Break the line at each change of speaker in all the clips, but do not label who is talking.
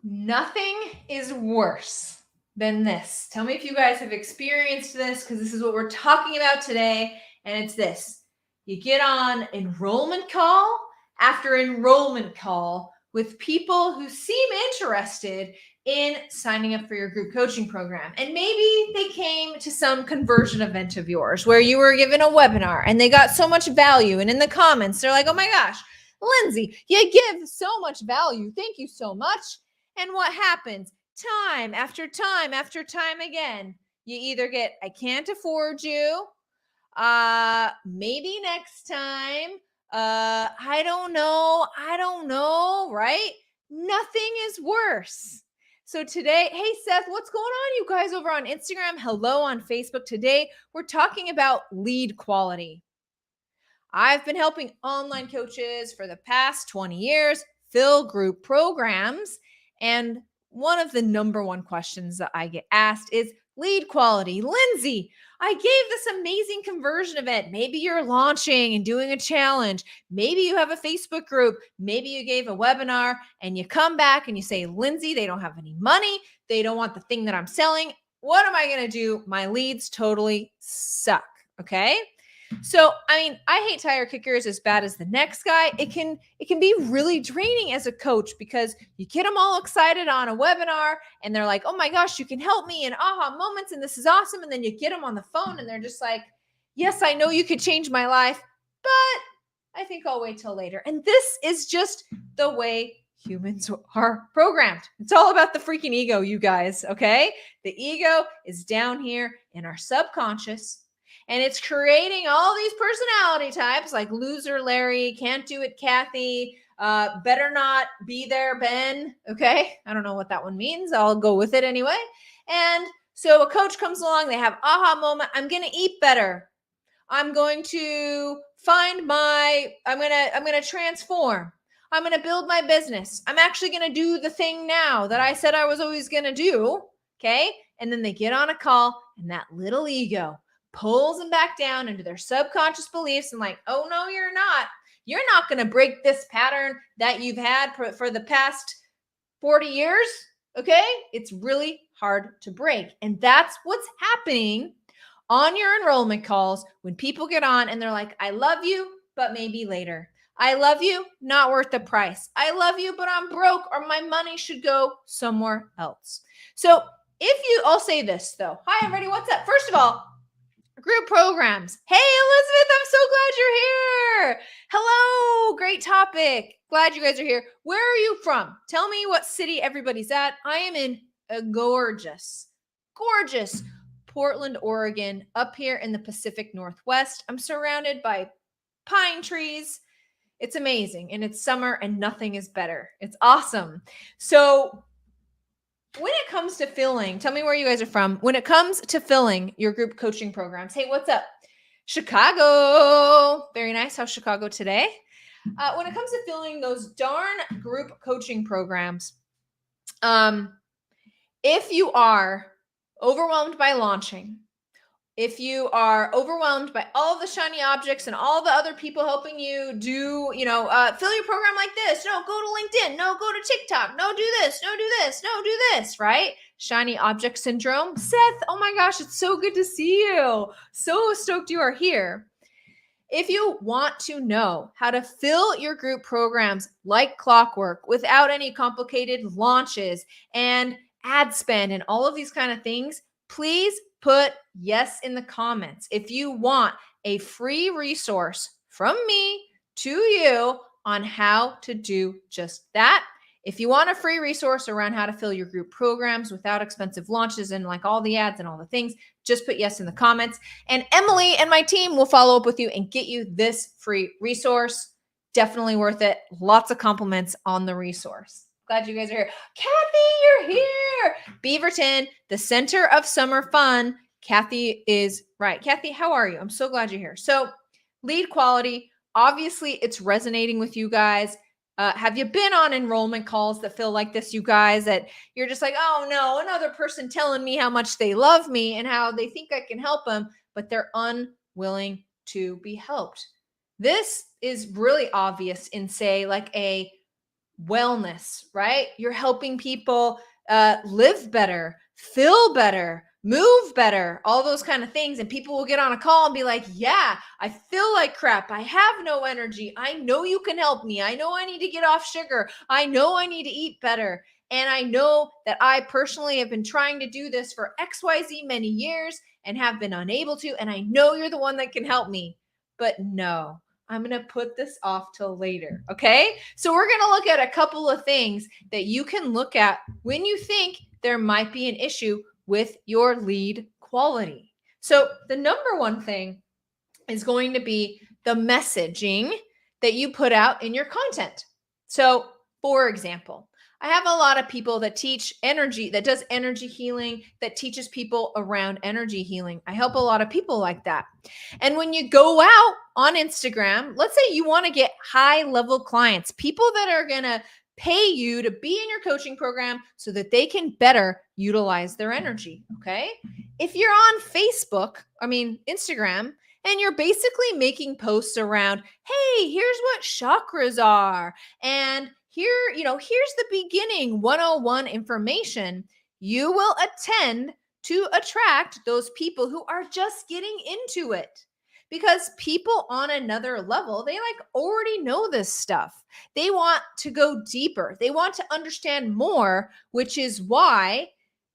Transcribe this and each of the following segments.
Nothing is worse than this. Tell me if you guys have experienced this, because this is what we're talking about today. And it's this. You get on enrollment call after enrollment call with people who seem interested in signing up for your group coaching program. And maybe they came to some conversion event of yours where you were given a webinar and they got so much value. And in the comments, they're like, oh my gosh, Lindsay, you give so much value. Thank you so much. And what happens? Time after time after time again, you either get, I can't afford you, maybe next time, I don't know, right? Nothing is worse. So today, hey Seth, what's going on, you guys over on Instagram? Hello on Facebook. Today, we're talking about lead quality. I've been helping online coaches for the past 20 years fill group programs. And one of the number one questions that I get asked is lead quality. Lindsay, I gave this amazing conversion event. Maybe you're launching and doing a challenge. Maybe you have a Facebook group. Maybe you gave a webinar and you come back and you say, Lindsay, they don't have any money. They don't want the thing that I'm selling. What am I going to do? My leads totally suck. Okay. So, I mean, I hate tire kickers as bad as the next guy. It can be really draining as a coach because you get them all excited on a webinar and they're like, oh my gosh, you can help me in aha moments and this is awesome. And then you get them on the phone and they're just like, yes, I know you could change my life, but I think I'll wait till later. And this is just the way humans are programmed. It's all about the freaking ego, you guys, okay? The ego is down here in our subconscious. And it's creating all these personality types like loser Larry, can't do it Kathy, better not be there Ben, okay? I don't know what that one means. I'll go with it anyway. And so a coach comes along, they have aha moment. I'm going to eat better. I'm going to find I'm going to transform. I'm going to build my business. I'm actually going to do the thing now that I said I was always going to do, okay? And then they get on a call and that little ego pulls them back down into their subconscious beliefs and like, oh no, you're not. You're not going to break this pattern that you've had for the past 40 years, okay? It's really hard to break. And that's what's happening on your enrollment calls when people get on and they're like, I love you, but maybe later. I love you, not worth the price. I love you, but I'm broke or my money should go somewhere else. So I'll say this though. Hi, everybody. What's up? First of all, group programs. Hey, Elizabeth, I'm so glad you're here. Hello, great topic. Glad you guys are here. Where are you from? Tell me what city everybody's at. I am in a gorgeous Portland, Oregon, up here in the Pacific Northwest. I'm surrounded by pine trees. It's amazing. And it's summer and nothing is better. It's awesome. So when it comes to filling, tell me where you guys are from. When it comes to filling your group coaching programs, hey, what's up? Chicago. Very nice. How's Chicago today? When it comes to filling those darn group coaching programs, if you are overwhelmed by launching, if you are overwhelmed by all the shiny objects and all the other people helping you do, fill your program like this. No, go to LinkedIn. No, go to TikTok. No, do this. No, do this. No, do this, right? Shiny object syndrome. Seth, oh my gosh, it's so good to see you. So stoked you are here. If you want to know how to fill your group programs like clockwork without any complicated launches and ad spend and all of these kind of things, please put yes in the comments. If you want a free resource from me to you on how to do just that. If you want a free resource around how to fill your group programs without expensive launches and like all the ads and all the things, just put yes in the comments. And Emily and my team will follow up with you and get you this free resource. Definitely worth it. Lots of compliments on the resource. Glad you guys are here. Kathy, you're here. Beaverton, the center of summer fun. Kathy is right. Kathy, how are you? I'm so glad you're here. So lead quality, obviously it's resonating with you guys. Have you been on enrollment calls that feel like this, you guys, that you're just like, oh no, another person telling me how much they love me and how they think I can help them, but they're unwilling to be helped. This is really obvious in, say, like a wellness, right? You're helping people live better, feel better, move better, all those kind of things. And people will get on a call and be like, yeah, I feel like crap. I have no energy. I know you can help me. I know I need to get off sugar. I know I need to eat better. And I know that I personally have been trying to do this for XYZ many years and have been unable to. And I know you're the one that can help me. But no, I'm going to put this off till later. Okay. So we're going to look at a couple of things that you can look at when you think there might be an issue with your lead quality. So the number one thing is going to be the messaging that you put out in your content. So, for example, I have a lot of people that teach energy, that does energy healing, that teaches people around energy healing. I help a lot of people like that. And when you go out on Instagram, let's say you want to get high level clients, people that are going to pay you to be in your coaching program so that they can better utilize their energy. Okay. If you're on Instagram, and you're basically making posts around, hey, here's what chakras are. And here's the beginning 101 information. You will attend to attract those people who are just getting into it. Because people on another level, they already know this stuff. They want to go deeper. They want to understand more, which is why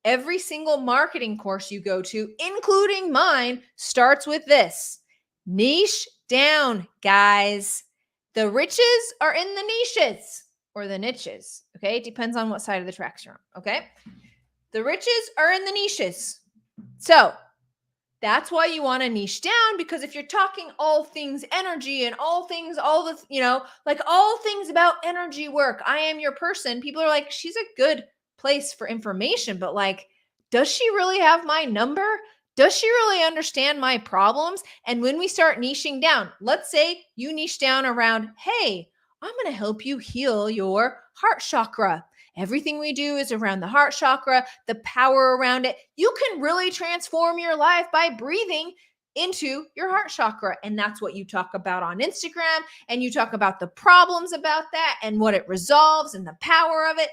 every single marketing course you go to, including mine, starts with this. Niche down, guys. The riches are in the niches or the niches. Okay. It depends on what side of the tracks you're on. Okay. The riches are in the niches. So that's why you want to niche down, because if you're talking all things energy and all things about energy work, I am your person, people are like, she's a good place for information, but does she really have my number? Does she really understand my problems? And when we start niching down, let's say you niche down around, hey, I'm going to help you heal your heart chakra. Everything we do is around the heart chakra, the power around it. You can really transform your life by breathing into your heart chakra. And that's what you talk about on Instagram. And you talk about the problems about that and what it resolves and the power of it.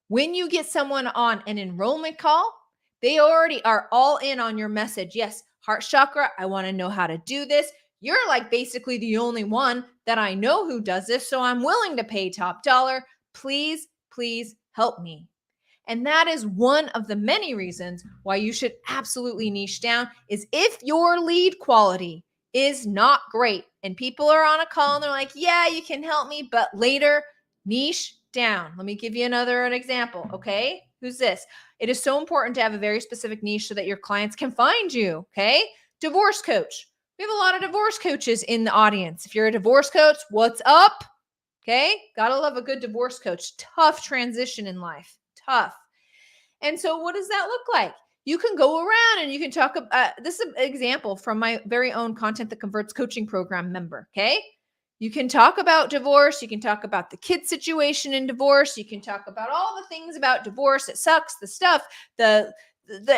When you get someone on an enrollment call, they already are all in on your message. Yes, heart chakra, I want to know how to do this. You're basically the only one that I know who does this. So I'm willing to pay top dollar. Please, please help me. And that is one of the many reasons why you should absolutely niche down, is if your lead quality is not great and people are on a call and they're like, yeah, you can help me, but later, niche down. Let me give you an example. Okay. Who's this? It is so important to have a very specific niche so that your clients can find you. Okay. Divorce coach. We have a lot of divorce coaches in the audience. If you're a divorce coach, what's up? Okay. Gotta love a good divorce coach. Tough transition in life. Tough. And so what does that look like? You can go around and you can talk about, this is an example from my very own Content That Converts coaching program member. Okay. You can talk about divorce. You can talk about the kid situation in divorce. You can talk about all the things about divorce. It sucks, the stuff, the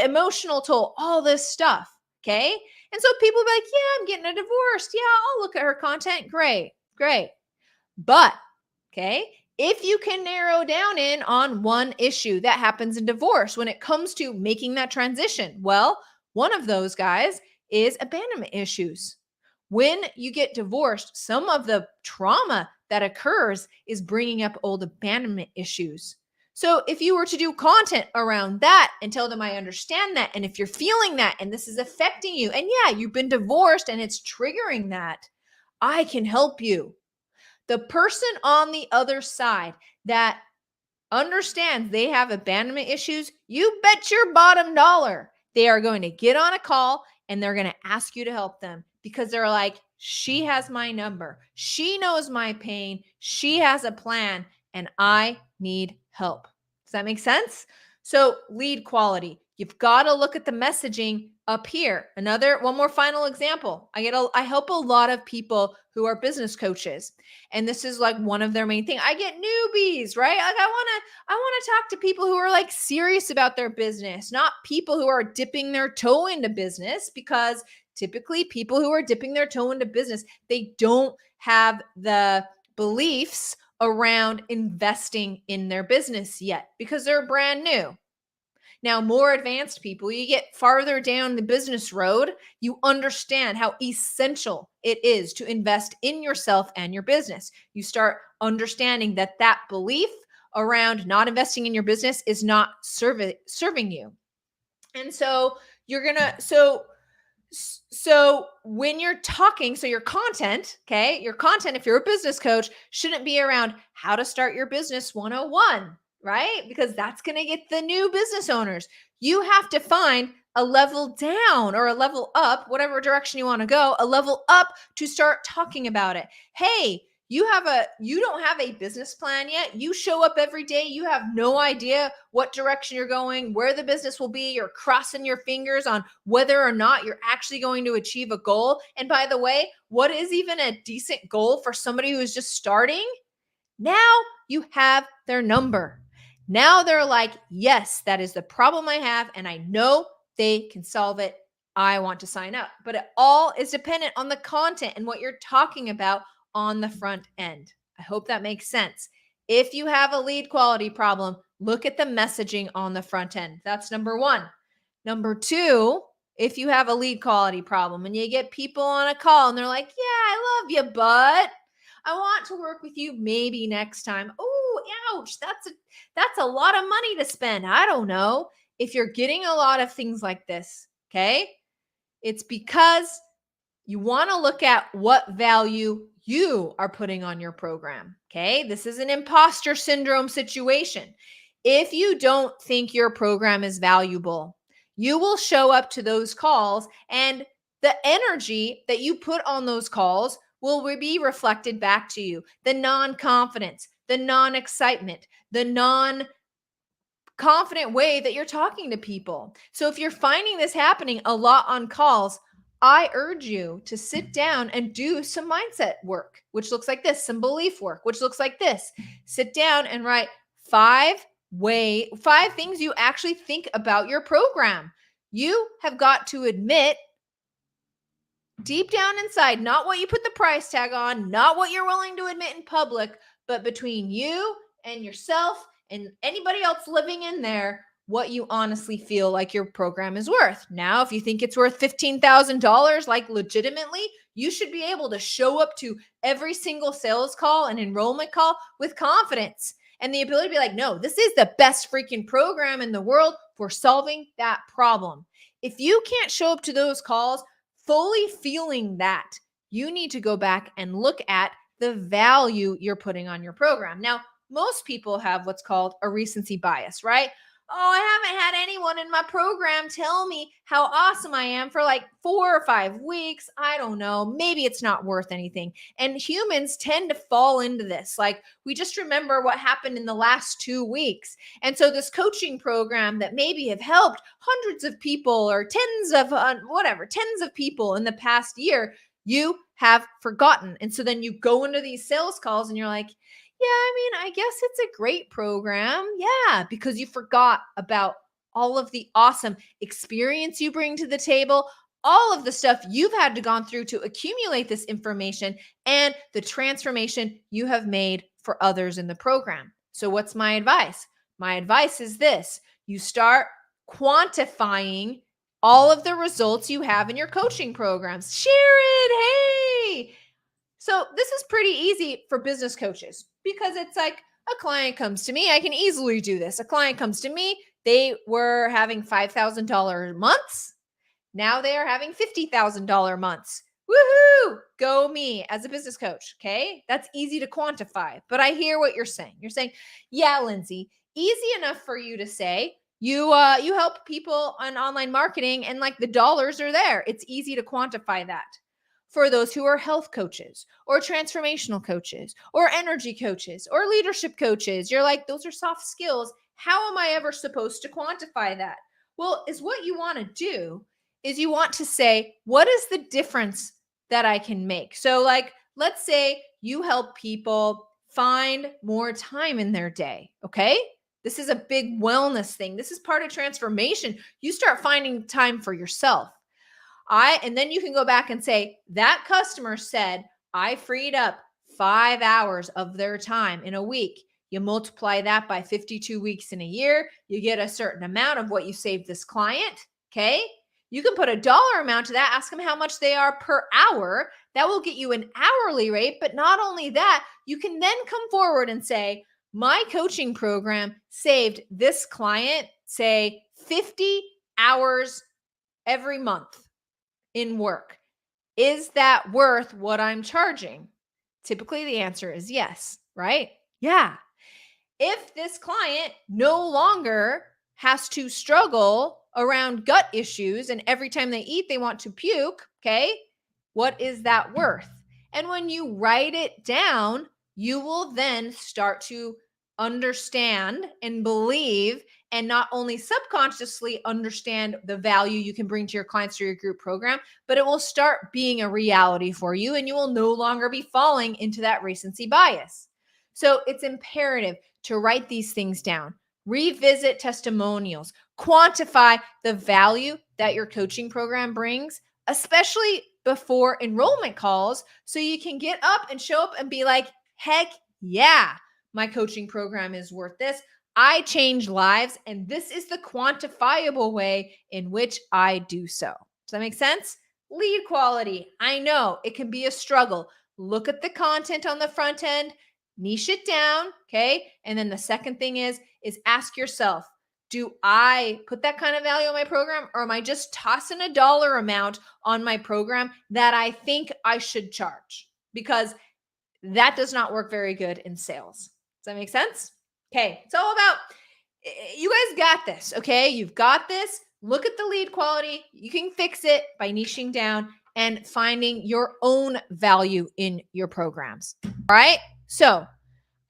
emotional toll, all this stuff. Okay. And so people be like, yeah, I'm getting a divorce. Yeah, I'll look at her content. Great. But, okay, if you can narrow down in on one issue that happens in divorce when it comes to making that transition, well, one of those guys is abandonment issues. When you get divorced, some of the trauma that occurs is bringing up old abandonment issues. So if you were to do content around that and tell them, I understand that, and if you're feeling that and this is affecting you, and yeah, you've been divorced and it's triggering that, I can help you. The person on the other side that understands they have abandonment issues, you bet your bottom dollar they are going to get on a call and they're going to ask you to help them, because they're like, she has my number. She knows my pain. She has a plan and I need help. Does that make sense? So lead quality, you've got to look at the messaging up here. One more final example. I help a lot of people who are business coaches, and this is one of their main thing. I get newbies, right? I want to talk to people who are serious about their business, not people who are dipping their toe into business, because typically people who are dipping their toe into business, they don't have the beliefs around investing in their business yet because they're brand new. Now, more advanced people, you get farther down the business road, you understand how essential it is to invest in yourself and your business. You start understanding that that belief around not investing in your business is not serving you. And so you're going to, so when you're talking, so your content, okay, your content, if you're a business coach, shouldn't be around how to start your business 101, right? Because that's going to get the new business owners. You have to find a level down or a level up, whatever direction you want to go, a level up to start talking about it. Hey, you don't have a business plan yet. You show up every day. You have no idea what direction you're going, where the business will be. You're crossing your fingers on whether or not you're actually going to achieve a goal. And by the way, what is even a decent goal for somebody who is just starting? Now you have their number. Now they're like, yes, that is the problem I have, and I know they can solve it. I want to sign up. But it all is dependent on the content and what you're talking about on the front end. I hope that makes sense. If you have a lead quality problem, look at the messaging on the front end. That's number one. Number two, if you have a lead quality problem and you get people on a call and they're like, yeah, I love you, but I want to work with you maybe next time. Oh, ouch. That's a lot of money to spend. I don't know. If you're getting a lot of things like this, okay? It's because you want to look at what value you are putting on your program, okay? This is an imposter syndrome situation. If you don't think your program is valuable, you will show up to those calls, and the energy that you put on those calls will be reflected back to you. The non-confidence, the non-excitement, the non-confident way that you're talking to people. So if you're finding this happening a lot on calls, I urge you to sit down and do some mindset work, which looks like this, some belief work, which looks like this. Sit down and write five things you actually think about your program. You have got to admit deep down inside, not what you put the price tag on, not what you're willing to admit in public, but between you and yourself and anybody else living in there, what you honestly feel like your program is worth. Now, if you think it's worth $15,000, like legitimately, you should be able to show up to every single sales call and enrollment call with confidence and the ability to be like, no, this is the best freaking program in the world for solving that problem. If you can't show up to those calls fully feeling that, you need to go back and look at the value you're putting on your program. Now, most people have what's called a recency bias, right? Oh, I haven't had anyone in my program tell me how awesome I am for like 4 or 5 weeks. I don't know. Maybe it's not worth anything. And humans tend to fall into this. Like, we just remember what happened in the last 2 weeks. And so this coaching program that maybe have helped hundreds of people or tens of people in the past year, you have forgotten. And so then you go into these sales calls and you're like, yeah, I mean, I guess it's a great program. Yeah, because you forgot about all of the awesome experience you bring to the table, all of the stuff you've had to gone through to accumulate this information, and the transformation you have made for others in the program. So what's my advice? My advice is this: you start quantifying all of the results you have in your coaching programs. Sharon, hey! So this is pretty easy for business coaches because it's like a client comes to me. I can easily do this. A client comes to me. They were having $5,000 months. Now they are having $50,000 months. Woohoo! Go me as a business coach. Okay. That's easy to quantify. But I hear what you're saying. You're saying, yeah, Lindsay, easy enough for you to say. You help people on online marketing and like the dollars are there. It's easy to quantify that. For those who are health coaches or transformational coaches or energy coaches or leadership coaches, you're like, those are soft skills. How am I ever supposed to quantify that? Well, is what you want to do is you want to say, what is the difference that I can make? So like, let's say you help people find more time in their day. Okay. This is a big wellness thing. This is part of transformation. You start finding time for yourself. And then you can go back and say, that customer said, I freed up 5 hours of their time in a week. You multiply that by 52 weeks in a year, you get a certain amount of what you saved this client. Okay. You can put a dollar amount to that, ask them how much they are per hour. That will get you an hourly rate. But not only that, you can then come forward and say, my coaching program saved this client, say, 50 hours every month in work. Is that worth what I'm charging? Typically, the answer is yes, right? Yeah. If this client no longer has to struggle around gut issues and every time they eat, they want to puke, okay, what is that worth? And when you write it down, you will then start to understand and believe, and not only subconsciously understand the value you can bring to your clients through your group program, but it will start being a reality for you, and you will no longer be falling into that recency bias. So it's imperative to write these things down, revisit testimonials, quantify the value that your coaching program brings, especially before enrollment calls, so you can get up and show up and be like, heck yeah, my coaching program is worth this. I change lives, and this is the quantifiable way in which I do so. Does that make sense? Lead quality. I know it can be a struggle. Look at the content on the front end, niche it down, okay? And then the second thing is ask yourself, do I put that kind of value on my program, or am I just tossing a dollar amount on my program that I think I should charge? Because that does not work very good in sales. Does that make sense? Okay, it's all about, you guys got this, okay? You've got this. Look at the lead quality. You can fix it by niching down and finding your own value in your programs. All right? So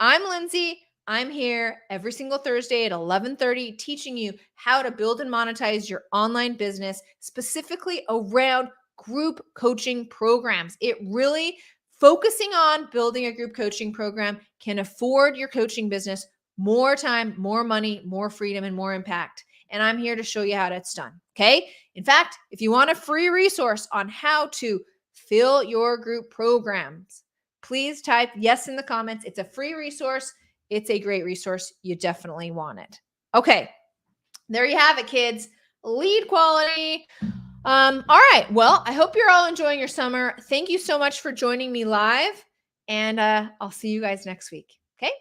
I'm Lindsay. I'm here every single Thursday at 11:30 teaching you how to build and monetize your online business, specifically around group coaching programs. It really, focusing on building a group coaching program can afford your coaching business more time, more money, more freedom, and more impact. And I'm here to show you how that's done. Okay. In fact, if you want a free resource on how to fill your group programs, please type yes in the comments. It's a free resource. It's a great resource. You definitely want it. Okay. There you have it, kids. Lead quality. All right. Well, I hope you're all enjoying your summer. Thank you so much for joining me live. And I'll see you guys next week. Okay.